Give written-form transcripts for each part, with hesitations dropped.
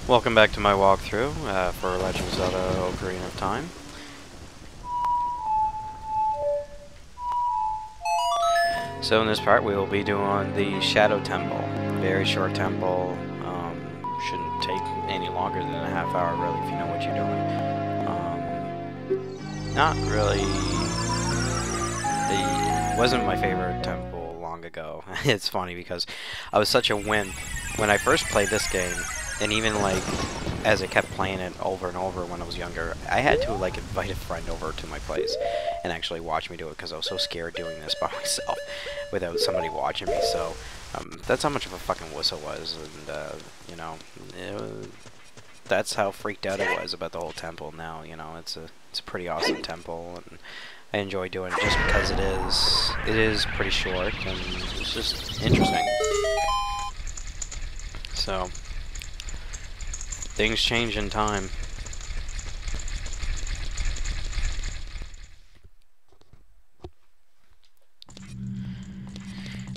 Welcome back to my walkthrough for Legend of Zelda Ocarina of Time. So in this part we will be doing the Shadow Temple. Very short temple. Shouldn't take any longer than a half hour really if you know what you're doing. Not really... It wasn't my favorite temple long ago. It's funny because I was such a wimp when I first played this game. And even, like, as I kept playing it over and over when I was younger, I had to, like, invite a friend over to my place and actually watch me do it because I was so scared doing this by myself without somebody watching me. So, that's how much of a fucking wuss I was. And, you know, that's how freaked out I was about the whole temple now. You know, it's a pretty awesome temple, and I enjoy doing it just because it is pretty short, and it's just interesting. So... things change in time.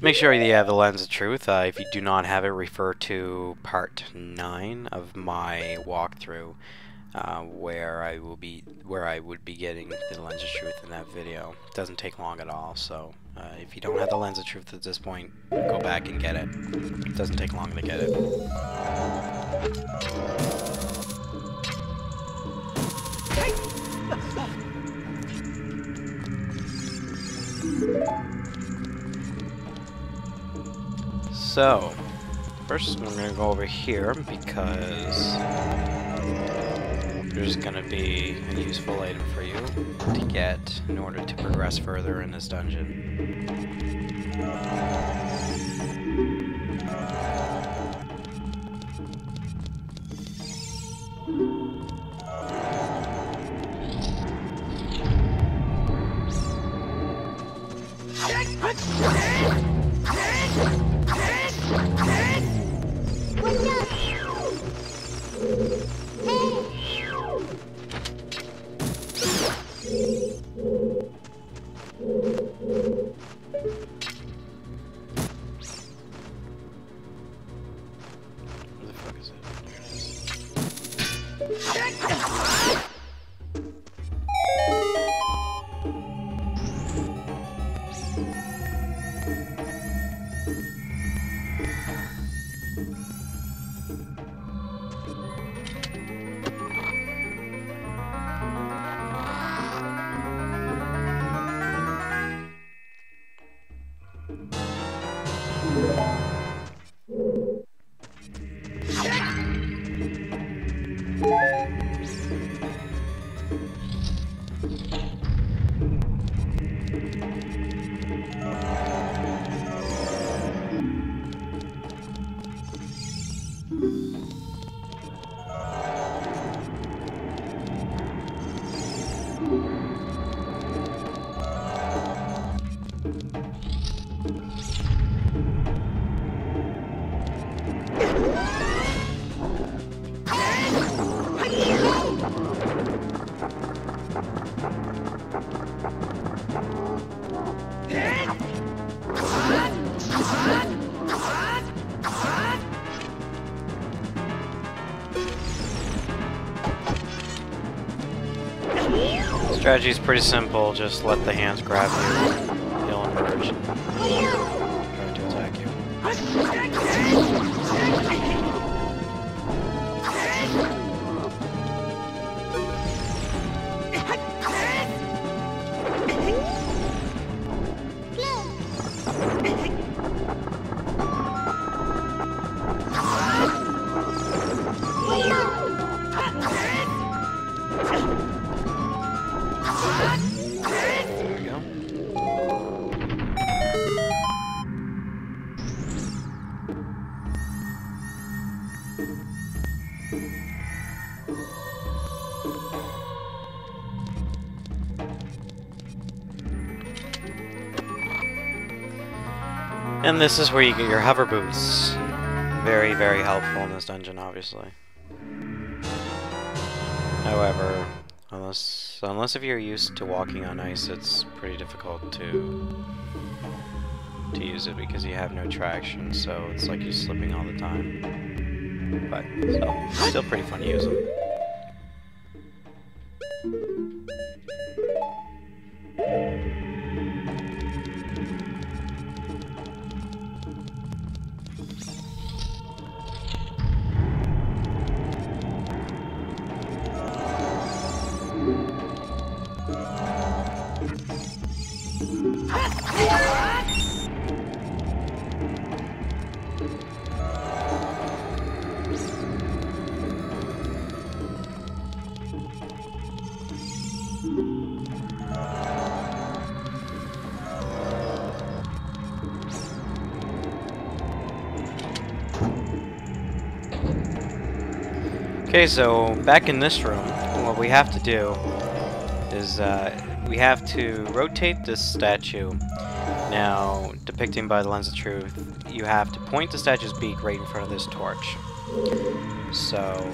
Make sure you have the Lens of Truth. If you do not have it, refer to part 9 of my walkthrough, where I would be getting the Lens of Truth in that video. It doesn't take long at all, so if you don't have the Lens of Truth at this point, go back and get it. It doesn't take long to get it. So, first we're going to go over here because there's going to be a useful item for you to get in order to progress further in this dungeon. Strategy is pretty simple, just let the hands grab you, he'll emerge, and try to attack you. And this is where you get your hover boots. Very, very helpful in this dungeon, obviously. However, unless if you're used to walking on ice, it's pretty difficult to use it because you have no traction, so it's like you're slipping all the time. but still pretty fun to use them. Okay, so back in this room, what we have to do is we have to rotate this statue. Now, depicting by the lens of truth, you have to point the statue's beak right in front of this torch. So,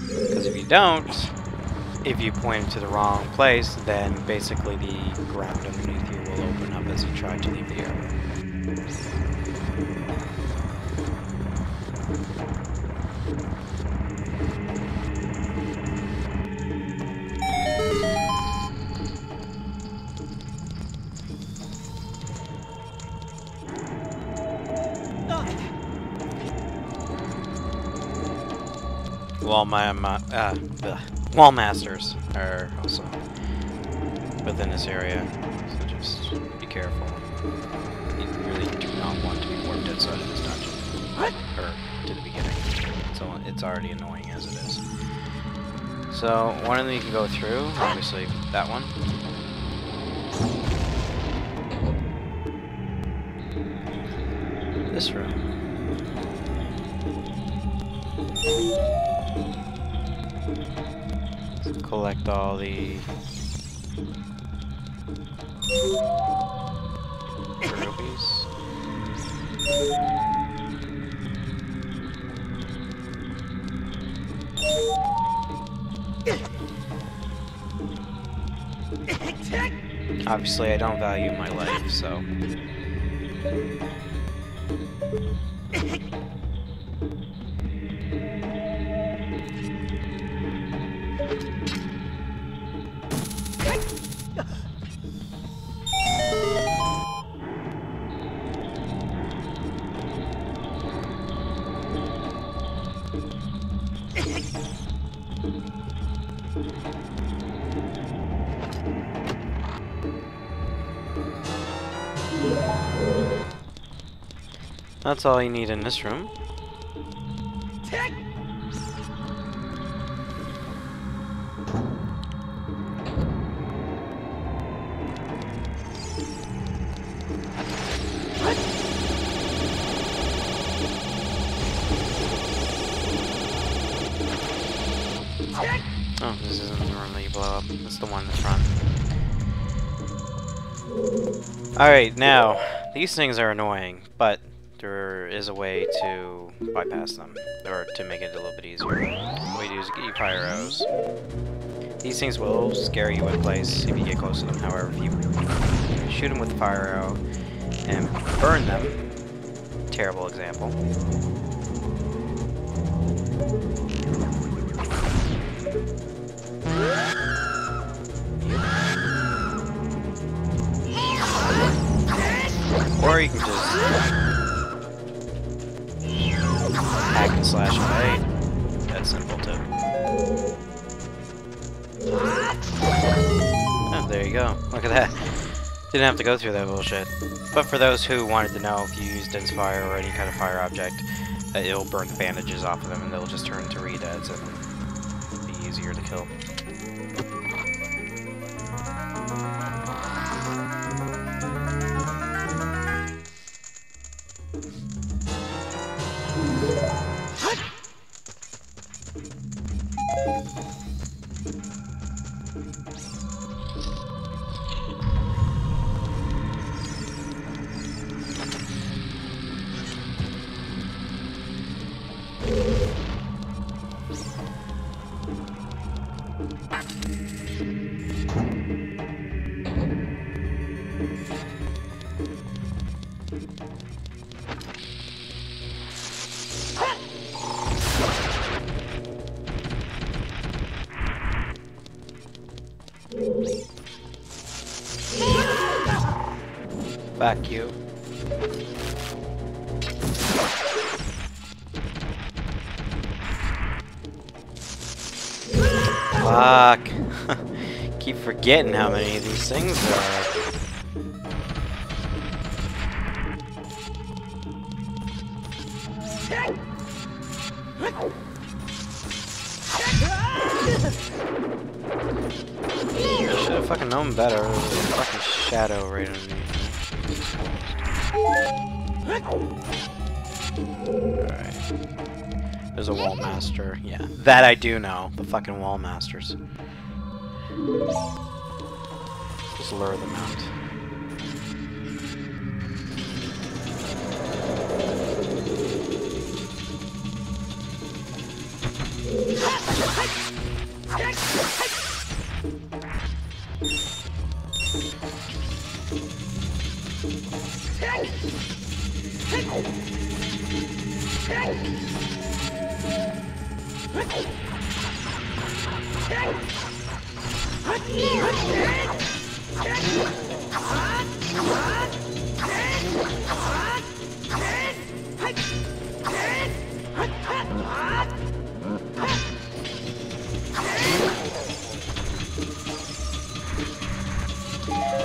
because if you don't, if you point it to the wrong place, then basically the ground underneath you will open up as you try to leave the area. Wall masters are also within this area, so just be careful. You really do not want to be warped outside of this dungeon. What? Or to the beginning. So it's already annoying as it is. So one of them you can go through, obviously that one. This room. Collect all the rubies. Obviously, I don't value my life, so. That's all you need in this room. Oh, this isn't the room that you blow up. That's the one in the front. Alright, now, these things are annoying, but there is a way to bypass them, or to make it a little bit easier. The way to do is get you fire arrows. These things will scare you in place if you get close to them. However, if you shoot them with a fire arrow and burn them, terrible example. Or you can just hack and slash away. That's simple too. Oh, there you go. Look at that. Didn't have to go through that bullshit. But for those who wanted to know, if you use dense fire or any kind of fire object, it'll burn the bandages off of them and they'll just turn to redeads and be easier to kill. Fuck you. Fuck. Keep forgetting how many of these things there are. I should have fucking known better. There was a fucking shadow right underneath me. Alright. There's a wall master. Yeah. That I do know. The fucking wall masters. Just lure them out.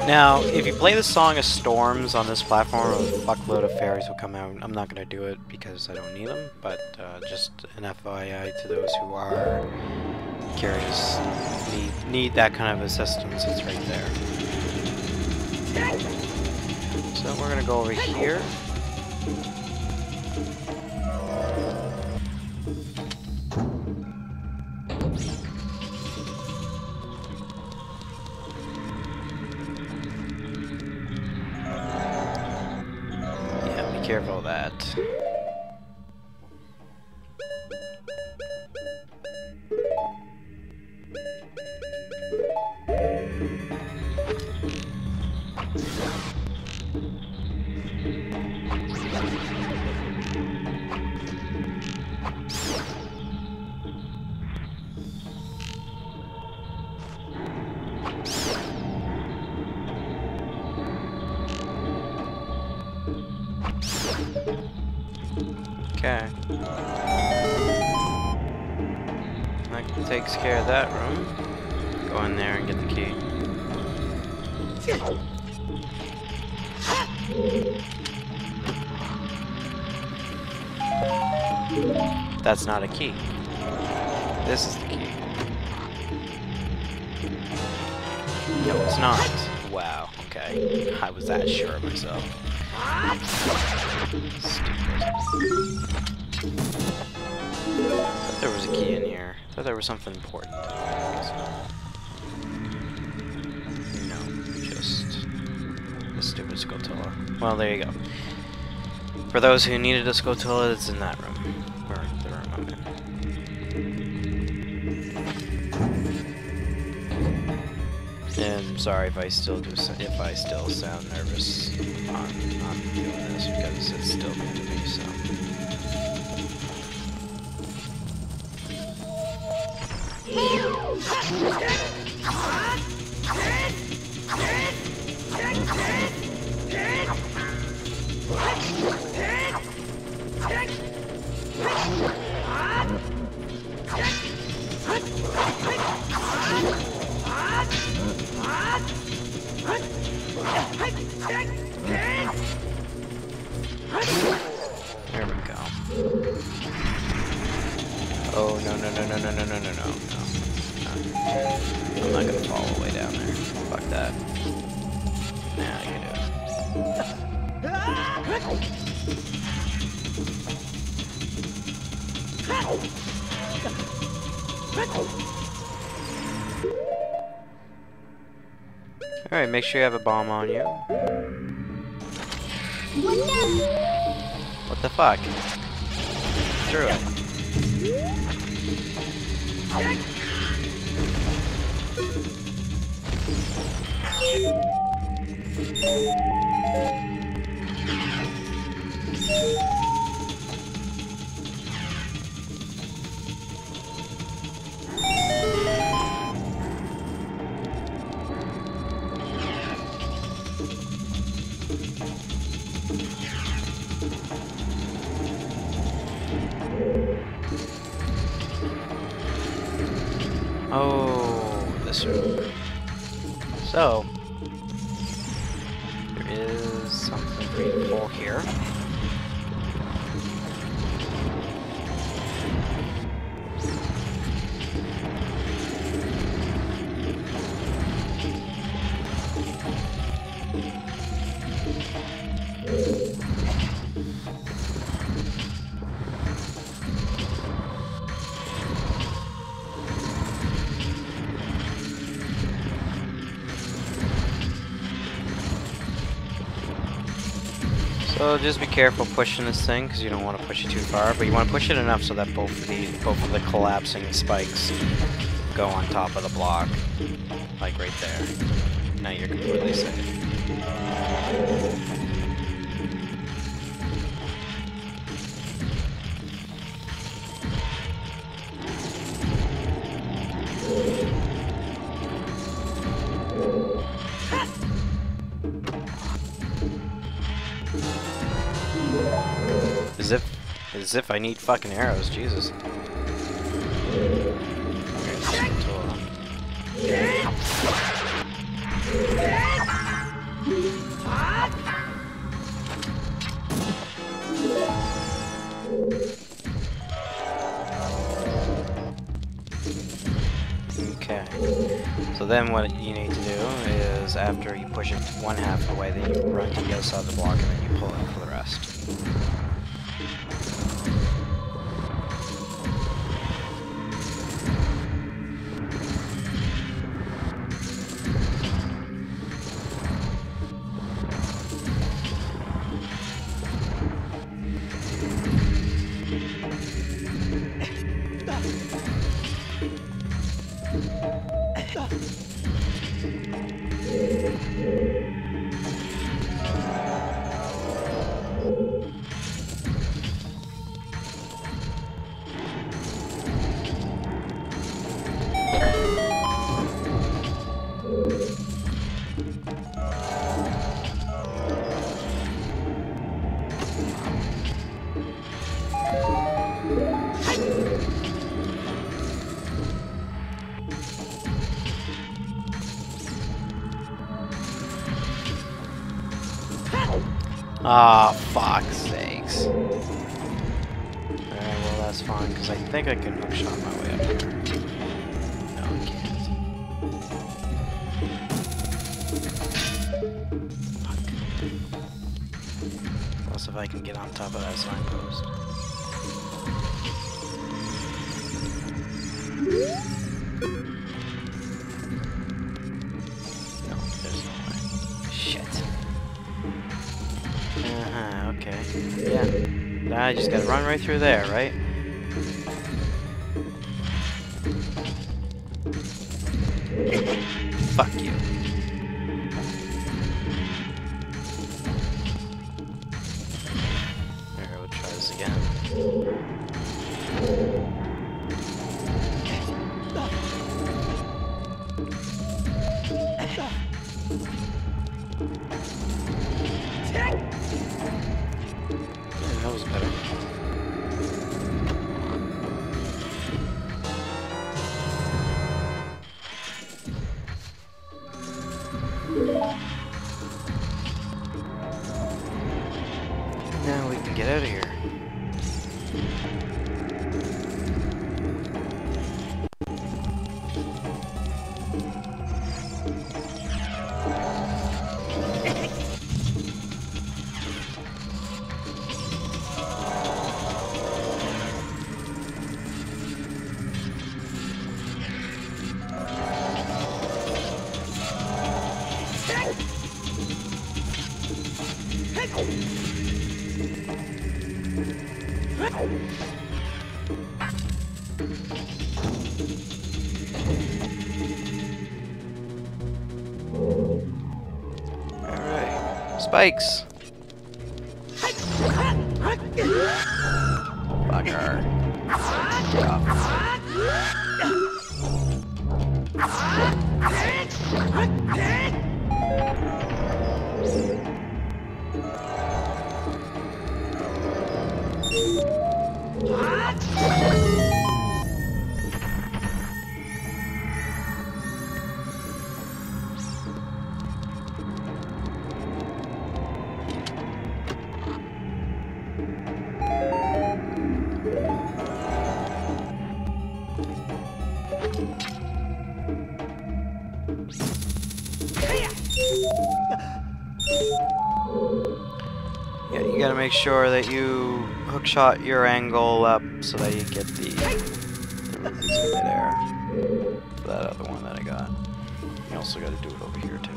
Now, if you play the Song of Storms on this platform, a fuckload of fairies will come out. I'm not going to do it because I don't need them, but just an FYI to those who are curious, need that kind of assistance, it's right there. So we're going to go over here. Careful of that. Okay. That takes care of that room. Go in there and get the key. That's not a key. This is the key. No, it's not. Wow, okay. I was that sure of myself. Stupid. Thought there was a key in here. Thought there was something important. No, just a stupid Scotilla. Well, there you go. For those who needed a Scotilla, it's in that room. Or the room I'm in. And I'm sorry if I still sound nervous on doing this because it's still new to me, so. There we go. Oh, no. I'm not gonna fall all the way down there. Fuck that. Nah, you can do it. Alright, make sure you have a bomb on you. What the fuck? Through it. Oh, this room. So, there is something for you to pull here. So just be careful pushing this thing, because you don't want to push it too far, but you want to push it enough so that both of the collapsing spikes go on top of the block, like right there. Now you're completely safe. As if I need fucking arrows, Jesus. Okay. So then what you need to do is, after you push it one half of the way, then you run to the other side of the block and then you pull it for the rest. Ah, fuck's sakes. Alright, well that's fine, because I think I can hookshot my way up here. No, I can't. Fuck. Plus if I can get on top of that signpost. No, there's no way. Shit. Okay. Yeah. I just gotta run right through there, right? Fuck you. Alright, we'll try this again. That was better. Now we can get out of here. Alright, spikes. Fucker. Yeah, you gotta make sure that you hookshot your angle up so that you get the rupees in midair. For that other one that I got. You also gotta do it over here too.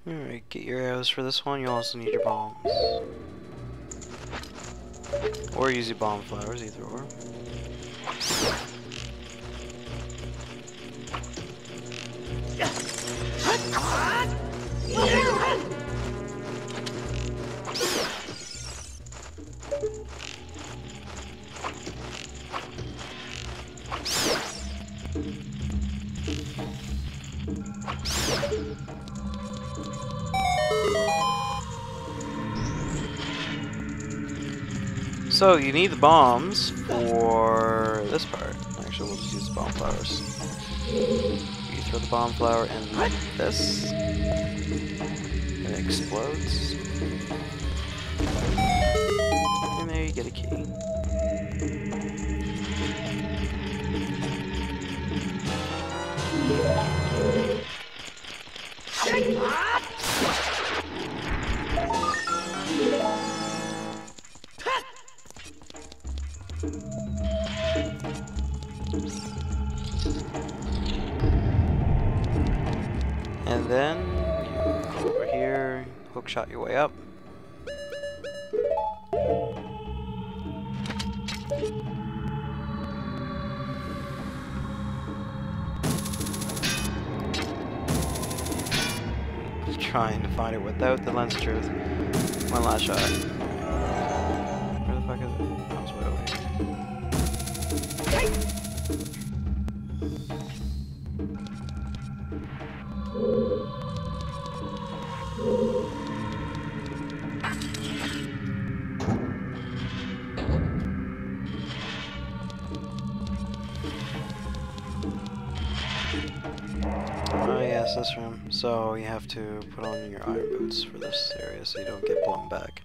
Alright, get your arrows for this one. You'll also need your bombs. Or use your bomb flowers, either or. So, you need the bombs for this part. Actually, we'll just use the bomb flowers. You throw the bomb flower in like this. It explodes. And there you get a key. And then you go over here, hookshot your way up. Trying to find it without the lens of truth. One last shot. Where the fuck is it? Oh, it's way over here. Oh yes, this room. So you have to put on your iron boots for this area so you don't get blown back.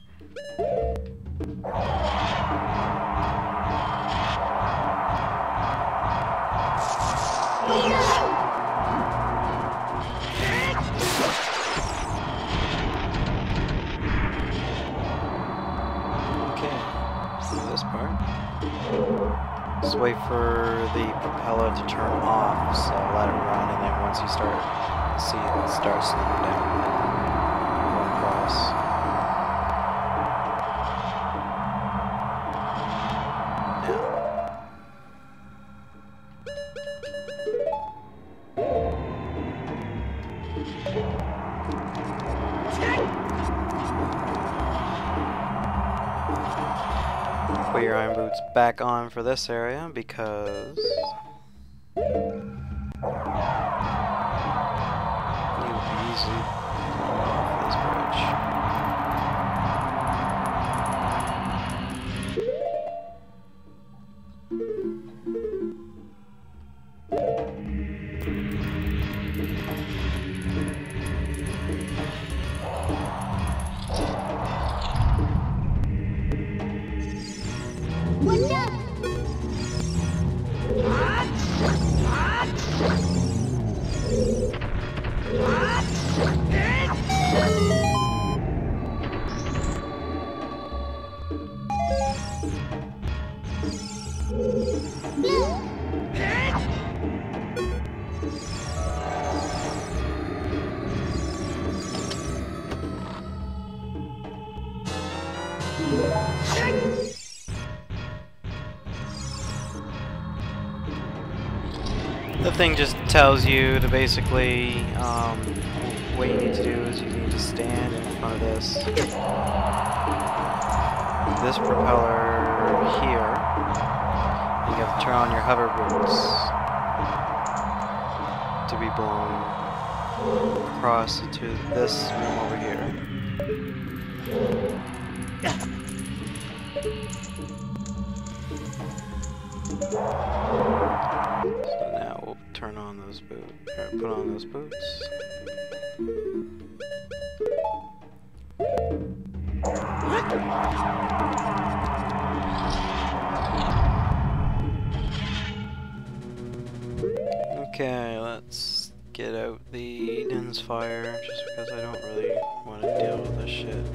Okay, so this part. Just wait for the propeller to turn off, so let it run, and then once you start see it start slowing down and go across. Now. Put your iron boots back on for this area because easy off this bridge. The thing just tells you to basically, what you need to do is you need to stand in front of this propeller here. You have to turn on your hover boots to be blown across to this room over here. So now we'll turn on those boots, or put on those boots. Okay, let's get out the Eden's Fire, just because I don't really want to deal with this shit.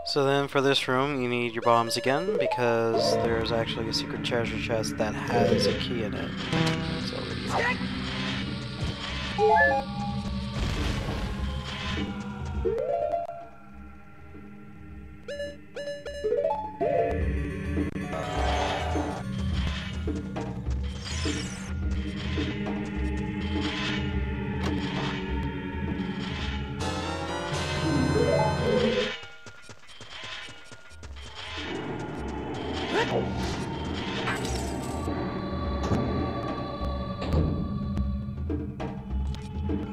So then for this room you need your bombs again, because there's actually a secret treasure chest that has a key in it. It's already here.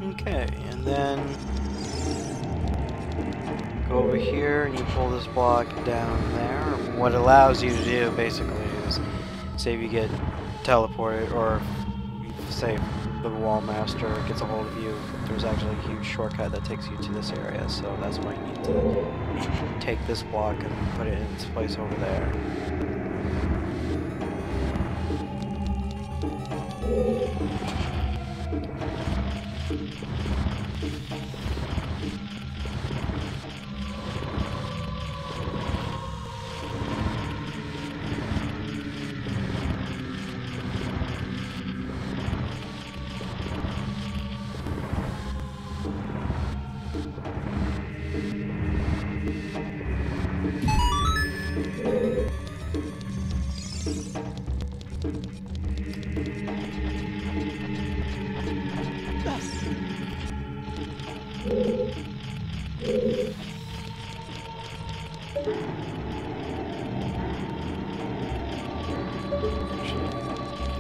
Okay, and then go over here and you pull this block down there. What allows you to do basically is, say if you get teleported, or say the wall master gets a hold of you, there's actually a huge shortcut that takes you to this area, so that's why you need to take this block and put it in its place over there.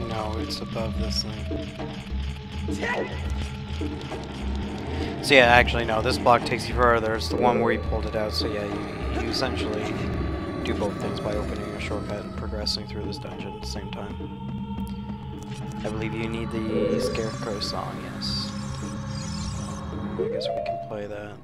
No, it's above this thing. So yeah, actually no, this block takes you further. It's the one where you pulled it out, so yeah, you essentially do both things by opening a shortcut and progressing through this dungeon at the same time. I believe you need the Scarecrow song, yes. I guess we can play that.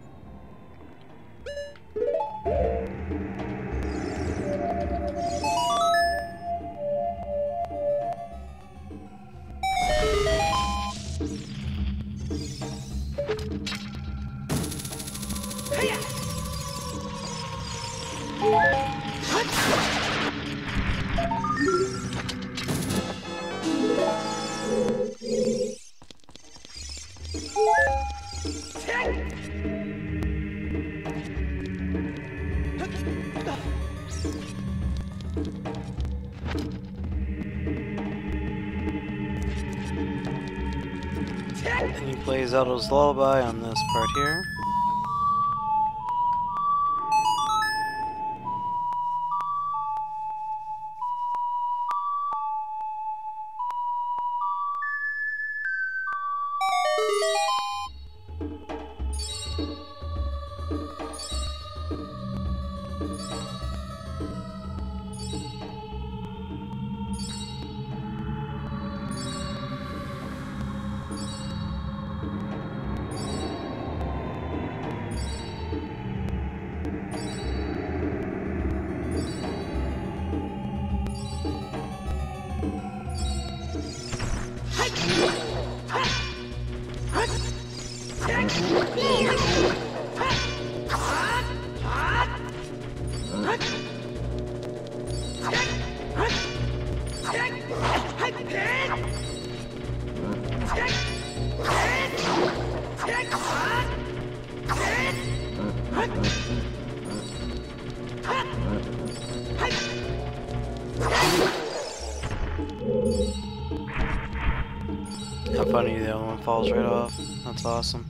And you play Zelda's Lullaby on this part here. funny, the other one falls right off. That's awesome.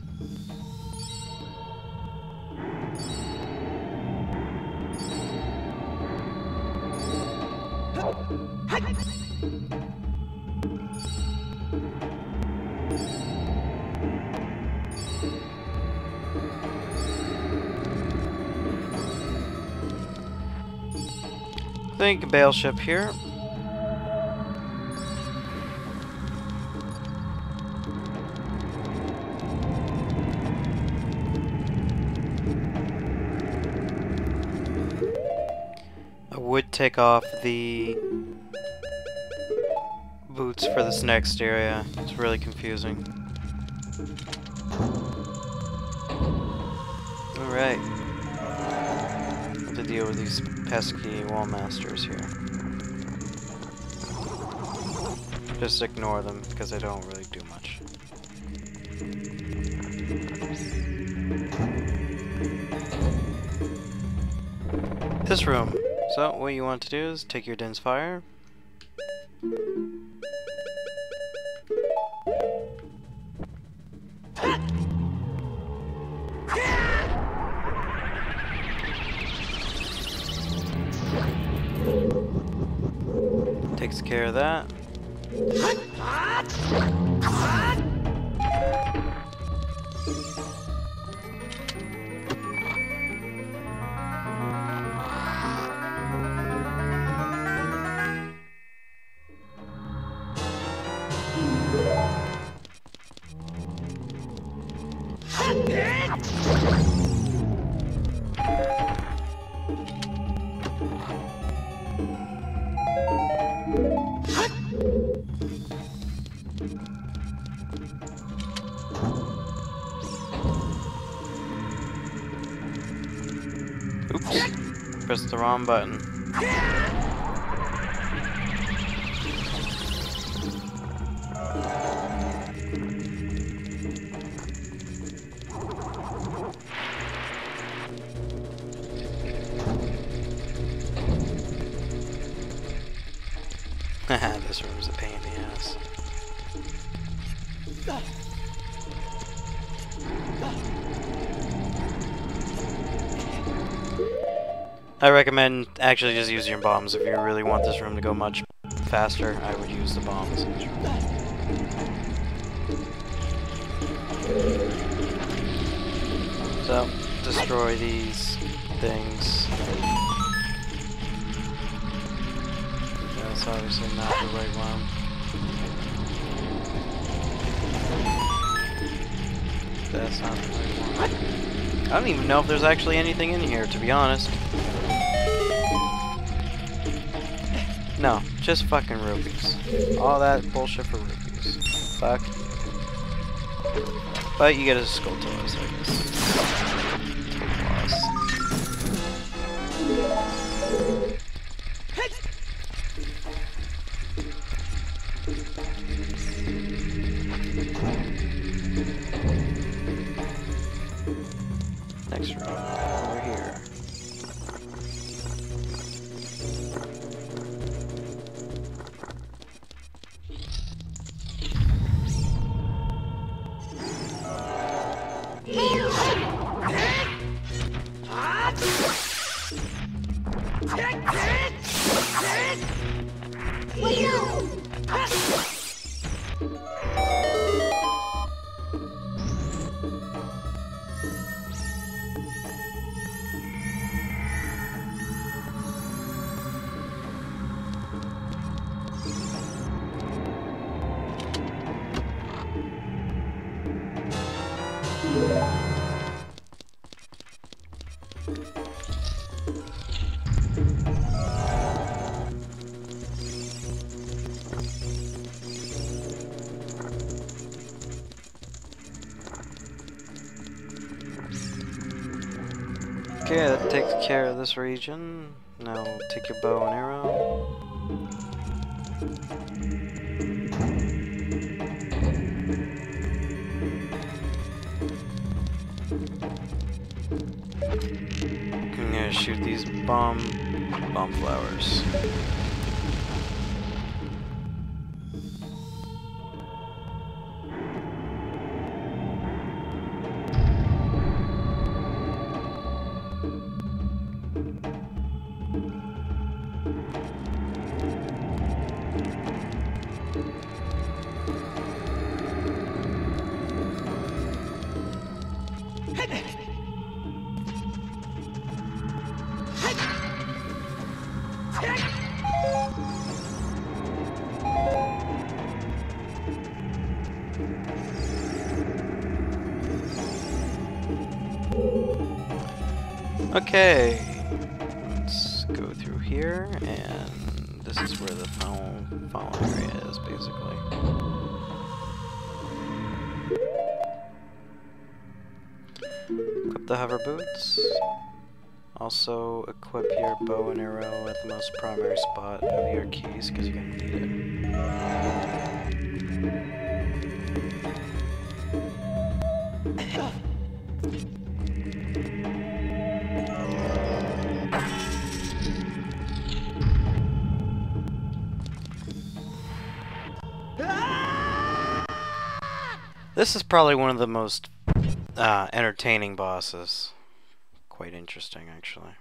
Think bale ship here. I would take off the boots for this next area. It's really confusing. Alright. Have to deal with these pesky wall masters here. Just ignore them because they don't really do much. This room. So what you want to do is take your dense fire. Takes care of that. Oops, pressed the wrong button. Haha, this room's a pain in the ass. I recommend actually just using your bombs if you really want this room to go much faster. I would use the bombs in this room. So, destroy these things. That's obviously not the right one. That's not the right one. I don't even know if there's actually anything in here, to be honest. No, just fucking rupees. All that bullshit for rupees. Fuck. But you get a skull toss, I guess. Next room, over here. Okay, that takes care of this region. Now take your bow and arrow. I'm gonna shoot these bomb flowers. Okay, let's go through here, and this is where the final area is, basically. Equip the hover boots. Also, equip your bow and arrow at the most primary spot of your keys, because you're going to need it. This is probably one of the most entertaining bosses. Quite interesting, actually.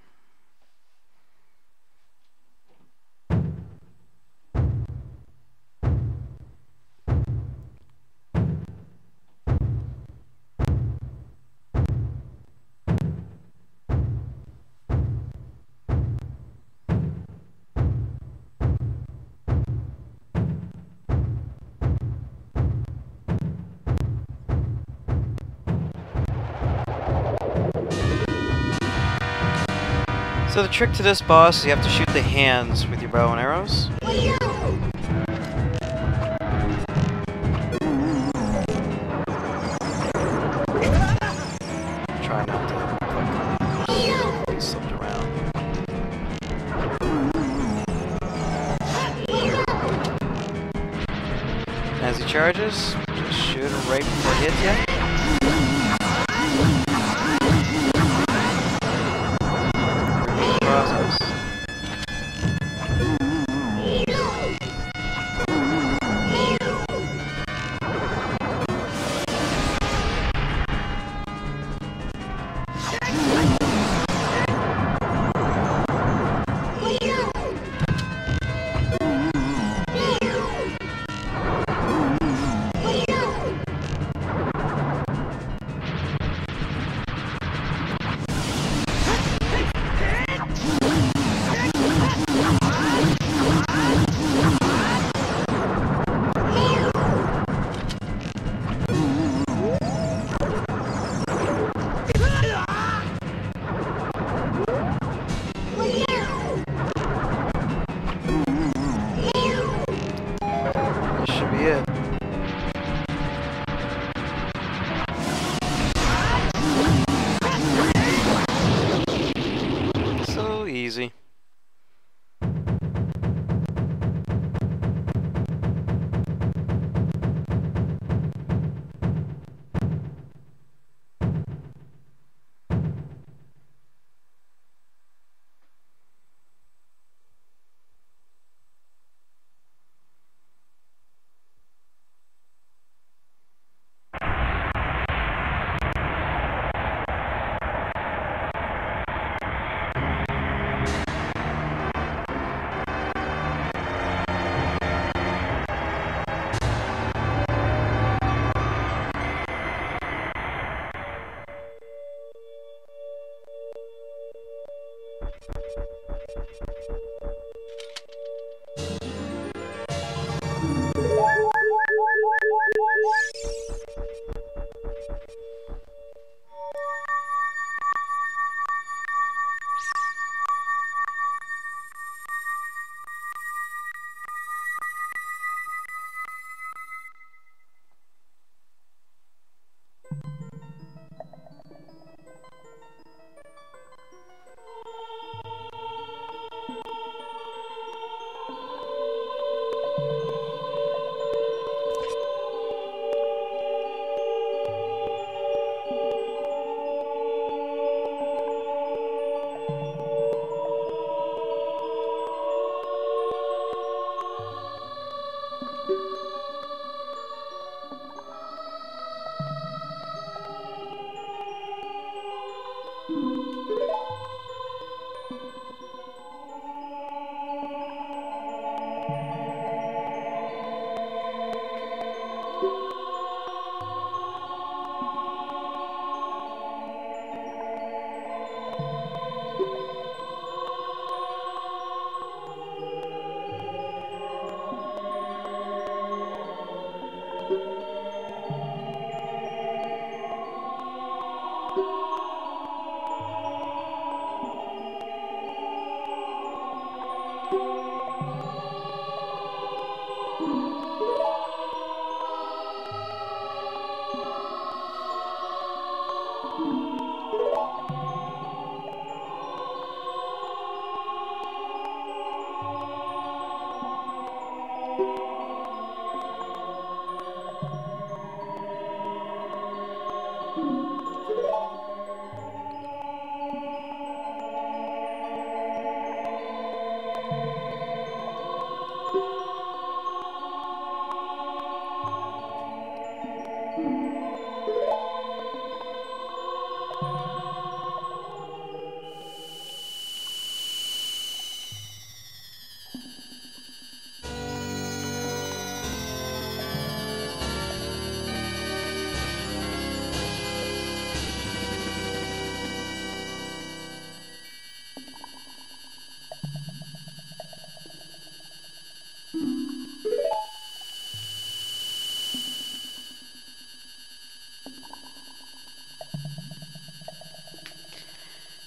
So the trick to this boss is you have to shoot the hands with your bow and arrows. Try not to get slipped around. As he charges, just shoot him right before he hits you. Easy.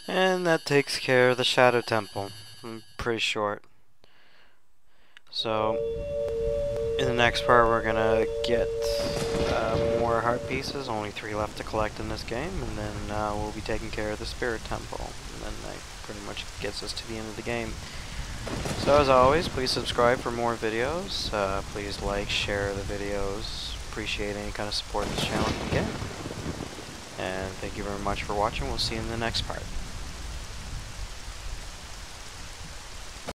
And that takes care of the Shadow Temple. Pretty short. So, in the next part we're gonna get more heart pieces, only 3 left to collect in this game, and then we'll be taking care of the Spirit Temple. And then that pretty much gets us to the end of the game. So as always, please subscribe for more videos. Please like, share the videos. Appreciate any kind of support this channel can get. And thank you very much for watching. We'll see you in the next part.